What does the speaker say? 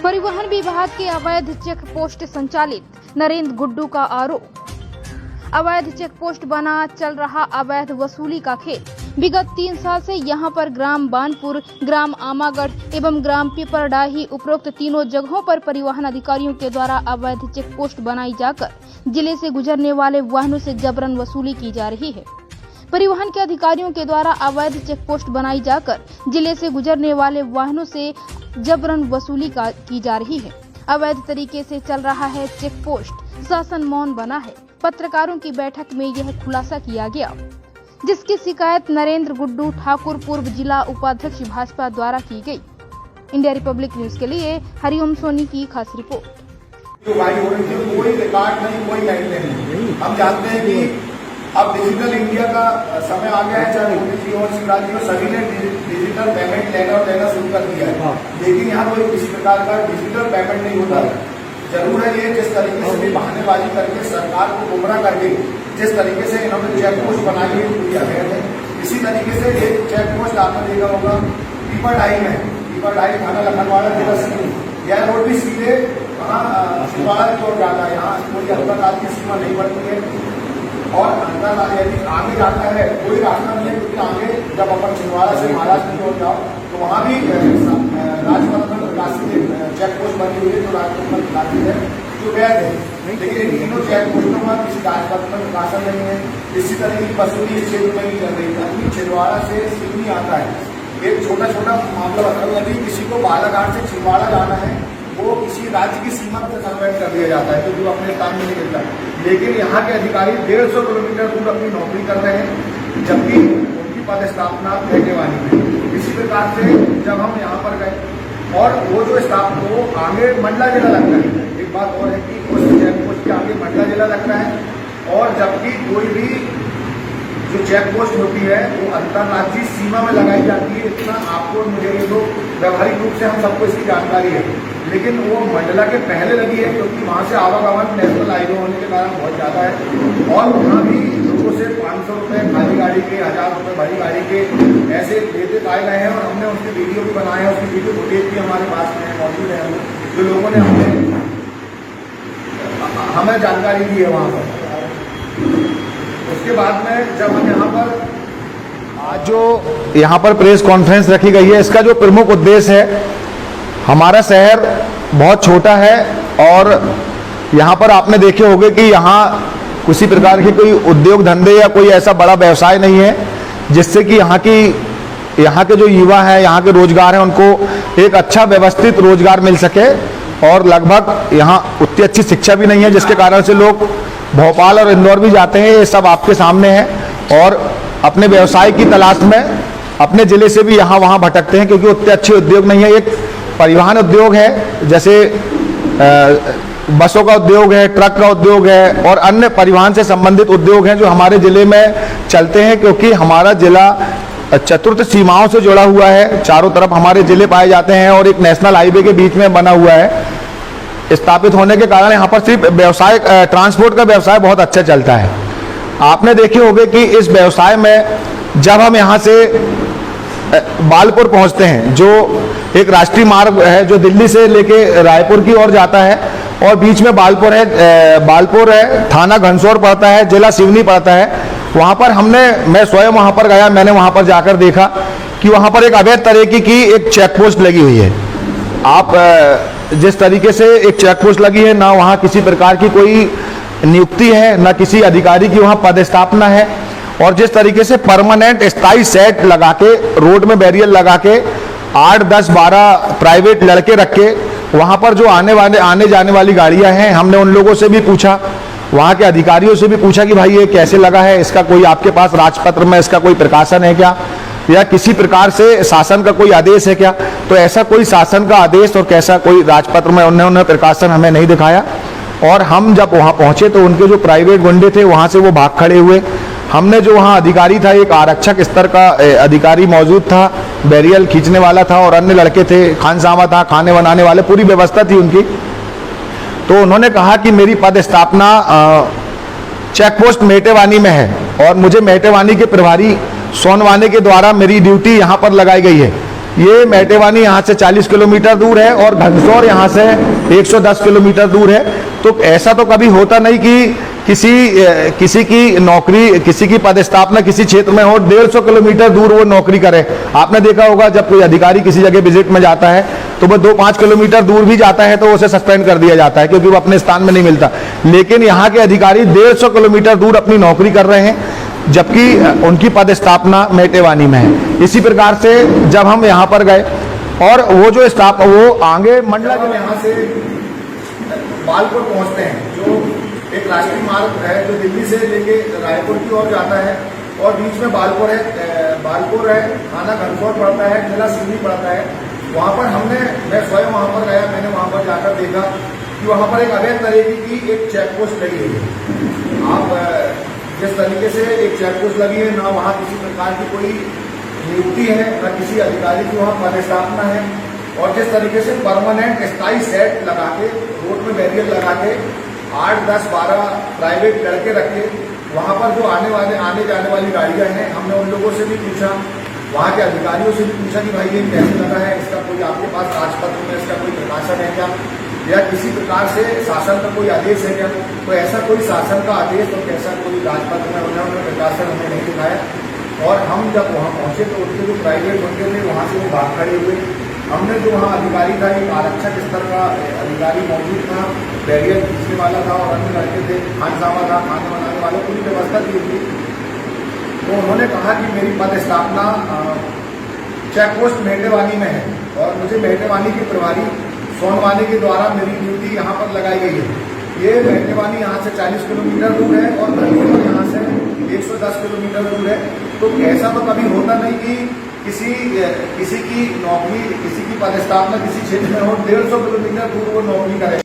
परिवहन विभाग के अवैध चेक पोस्ट संचालित नरेंद्र गुड्डू का आरोप। अवैध चेक पोस्ट बना चल रहा अवैध वसूली का खेल। विगत 3 साल से यहां पर ग्राम बानपुर, ग्राम आमागढ़ एवं ग्राम पिपरडाही उपरोक्त तीनों जगहों पर परिवहन अधिकारियों के द्वारा अवैध चेक पोस्ट बनाई जाकर जिले से गुजरने वाले वाहनों से जबरन वसूली की जा रही है। परिवहन के अधिकारियों के द्वारा अवैध चेक पोस्ट बनाई जाकर जिले से गुजरने वाले वाहनों से जबरन वसूली की जा रही है। अवैध तरीके से चल रहा है चेक पोस्ट, शासन मौन बना है। पत्रकारों की बैठक में यह खुलासा किया गया, जिसकी शिकायत नरेंद्र गुड्डू ठाकुर पूर्व जिला उपाध्यक्ष भाजपा द्वारा की गई। इंडिया रिपब्लिक न्यूज के लिए हरिओम सोनी की खास रिपोर्ट। कोई रिकॉर्ड नहीं, कोई गाइड नहीं। हम जानते हैं कि अब डिजिटल इंडिया का समय आ गया है, चाहे मोदी जी और शिवराज जी सभी ने डिजिटल पेमेंट लेना और देना शुरू कर दिया है, लेकिन यहाँ कोई किसी प्रकार का डिजिटल पेमेंट नहीं होता है। जरूर है ये जिस तरीके से भी बहानेबाजी करके सरकार को गुमराह करके जिस तरीके से इन्होंने चेक पोस्ट बनाई हुई दिया गया है, इसी तरीके से एक चेक पोस्ट आपने देखा होगा पिपरडाही में, पिपरडाही थाना लखनवाड़ा जिला सिंह, यह रोड भी सीधे वहाँ छिंदवाड़ा की ओर जाता है। यहाँ कोई अंतरराज्य की सीमा नहीं बढ़ती है और अंतरराज्य यदि आगे जाता है कोई रास्ता नहीं है, क्योंकि आगे जब अपन छिंदवाड़ा से महाराष्ट्र की ओर जाओ तो वहाँ भी राजपथ में प्रकाशित चेक पोस्ट बनी हुई है, जो राजपथ में प्रकाशित है, जो वैध है। लेकिन इन तीनों चेक पोस्टों में किसी राजपथ में प्रकाशन नहीं है। इसी तरह की वसूली इस क्षेत्र में ही चल रही है। छिंदवाड़ा से सिवनी आता है, एक छोटा छोटा मामला बता, यदि किसी को बालाघाट से छिंदवाड़ा जाना है वो किसी राज्य की सीमा पर कन्वर्ट कर दिया जाता है, क्योंकि वो अपने काम में नहीं करता। लेकिन यहाँ के अधिकारी 150 किलोमीटर दूर अपनी नौकरी कर रहे हैं, जबकि उनकी पदस्थापना मेटेवानी में। इसी प्रकार से जब हम यहाँ पर गए और वो जो स्टाफ को आगे मंडला जिला लगता है, एक बात और है कि उस चेक पोस्ट के आगे मंडला जिला लगता है, और जबकि कोई भी जो चेक पोस्ट होती है वो अंतर्राज्यीय सीमा में लगाई जाती है। इतना आपको मुझे ये तो व्यवहारिक रूप से हम सबको इसकी जानकारी है, लेकिन वो मंडला के पहले लगी है, क्योंकि वहाँ से आवागमन नेशनल हाईवे होने के कारण बहुत ज़्यादा है। और वहाँ भी लोगों से 500 रुपये खाली गाड़ी के, 1000 रुपये भरी गाड़ी के ऐसे लेते पाए गए हैं। और हमने उसकी वीडियो भी बनाए हैं, उसकी वीडियो फुटेज भी हमारे पास में मौजूद है, जो लोगों ने हमें जानकारी दी है वहाँ पर। उसके बाद में जब हम यहाँ पर आज जो यहाँ पर प्रेस कॉन्फ्रेंस रखी गई है, इसका जो प्रमुख उद्देश्य है, हमारा शहर बहुत छोटा है और यहाँ पर आपने देखे होंगे कि यहाँ किसी प्रकार के कोई उद्योग धंधे या कोई ऐसा बड़ा व्यवसाय नहीं है जिससे कि यहाँ के जो युवा हैं, यहाँ के रोजगार हैं, उनको एक अच्छा व्यवस्थित रोजगार मिल सके। और लगभग यहाँ उतनी अच्छी शिक्षा भी नहीं है, जिसके कारण से लोग भोपाल और इंदौर भी जाते हैं। ये सब आपके सामने है और अपने व्यवसाय की तलाश में अपने जिले से भी यहाँ वहाँ भटकते हैं, क्योंकि उतने अच्छे उद्योग नहीं है। एक परिवहन उद्योग है, जैसे बसों का उद्योग है, ट्रक का उद्योग है और अन्य परिवहन से संबंधित उद्योग हैं जो हमारे जिले में चलते हैं, क्योंकि हमारा जिला चतुर्थ सीमाओं से जुड़ा हुआ है। चारों तरफ हमारे जिले पाए जाते हैं और एक नेशनल हाईवे के बीच में बना हुआ है। स्थापित होने के कारण यहाँ पर सिर्फ व्यवसाय, ट्रांसपोर्ट का व्यवसाय बहुत अच्छा चलता है। आपने देखे होंगे कि इस व्यवसाय में जब हम यहाँ से बालपुर पहुँचते हैं, जो एक राष्ट्रीय मार्ग है जो दिल्ली से लेके रायपुर की ओर जाता है, और बीच में बालपुर है, थाना घनसोर पड़ता है, जिला सिवनी पड़ता है। वहाँ पर मैं स्वयं वहाँ पर गया, मैंने वहाँ पर जाकर देखा कि वहाँ पर एक अवैध तरीके की एक चेक पोस्ट लगी हुई है। आप जिस तरीके से एक चेक पोस्ट लगी है, ना वहाँ किसी प्रकार की कोई नियुक्ति है, ना किसी अधिकारी की वहाँ पदस्थापना है, और जिस तरीके से परमानेंट स्थायी सेट लगा के रोड में बैरियर लगा के 8, 10, 12 प्राइवेट लड़के रख के वहाँ पर जो आने जाने वाली गाड़ियाँ हैं, हमने उन लोगों से भी पूछा, वहाँ के अधिकारियों से भी पूछा कि भाई ये कैसे लगा है, इसका कोई आपके पास राजपत्र में इसका कोई प्रकाशन है क्या, या किसी प्रकार से शासन का कोई आदेश है क्या। तो ऐसा कोई शासन का आदेश और कैसा कोई राजपत्र में उन्होंने प्रकाशन हमें नहीं दिखाया। और हम जब वहाँ पहुँचे तो उनके जो प्राइवेट गुंडे थे वहाँ से वो भाग खड़े हुए। हमने जो वहाँ अधिकारी था, एक आरक्षक स्तर का अधिकारी मौजूद था, बैरियल खींचने वाला था, और अन्य लड़के थे, खानसामा था, खाने बनाने वाले, पूरी व्यवस्था थी उनकी। तो उन्होंने कहा कि मेरी पदस्थापना चेक पोस्ट मेटेवानी में है और मुझे मेटेवानी के प्रभारी सोनवाने के द्वारा मेरी ड्यूटी यहाँ पर लगाई गई है। ये मेटेवानी यहाँ से 40 किलोमीटर दूर है और घनसौर यहाँ से 110 किलोमीटर दूर है। तो ऐसा तो कभी होता नहीं कि किसी की नौकरी, किसी की पदस्थापना किसी क्षेत्र में हो 150 किलोमीटर दूर वो नौकरी करे। आपने देखा होगा जब कोई अधिकारी किसी जगह विजिट में जाता है तो वो 2-5 किलोमीटर दूर भी जाता है तो उसे सस्पेंड कर दिया जाता है क्योंकि वो अपने स्थान में नहीं मिलता। लेकिन यहाँ के अधिकारी 150 किलोमीटर दूर अपनी नौकरी कर रहे हैं जबकि उनकी पदस्थापना मेटेवानी में है। इसी प्रकार से जब हम यहाँ पर गए और वो जो स्टाफ वो आगे मंडला जब हम यहाँ से बालपुर पहुँचते हैं, जो एक राष्ट्रीय मार्ग है जो दिल्ली से लेके रायपुर की ओर जाता है और बीच में बालपुर है, थाना घनसौर पड़ता है, जिला सिवनी पड़ता है। वहाँ पर मैं स्वयं वहाँ पर गया, मैंने वहाँ पर जाकर देखा कि वहाँ पर एक अवैध तरीके की एक चेक पोस्ट लगी हुई है। आप जिस तरीके से एक चेक पोस्ट लगी है, ना वहाँ किसी प्रकार की कोई नियुक्ति है, ना किसी अधिकारी की वहाँ पदस्थापना है, और जिस तरीके से परमानेंट स्थायी सेट लगा के रोड में बैरियर लगा के 8, 10, 12 प्राइवेट लड़के रखे वहाँ पर जो आने जाने वाली गाड़ियाँ हैं, हमने उन लोगों से भी पूछा, वहाँ के अधिकारियों से भी पूछा कि भाई ये कैसे लगा है, इसका कोई आपके पास राजपत्र में इसका कोई प्रकाशन है क्या, या किसी प्रकार से शासन का कोई आदेश है क्या। तो ऐसा कोई शासन का आदेश और कैसा कोई राजपत्र में उन्होंने प्रकाशन हमें नहीं दिखाया। और हम जब वहाँ पहुँचे तो उनके जो प्राइवेट होते थे वहाँ से वो भाग खड़े हुए। हमने जो वहाँ अधिकारी था, एक आरक्षक स्तर का अधिकारी मौजूद था, बैरियर खींचने वाला था और अन्य लड़के थे, खानसामा था, खाना बनाने वालों पूरी व्यवस्था की थी। तो उन्होंने कहा कि मेरी पदस्थापना चेक पोस्ट मेटेवानी में है और मुझे मेटेवानी के प्रभारी सोनवानी के द्वारा मेरी ड्यूटी यहाँ पर लगाई गई है। ये मेटेवानी यहाँ से 40 किलोमीटर दूर है और घनसौर यहाँ से 110 किलोमीटर दूर है। तो ऐसा तो कभी होता नहीं कि किसी की नौकरी, किसी की पदस्थापना किसी क्षेत्र में हो 150 किलोमीटर दूर वो नौकरी करे।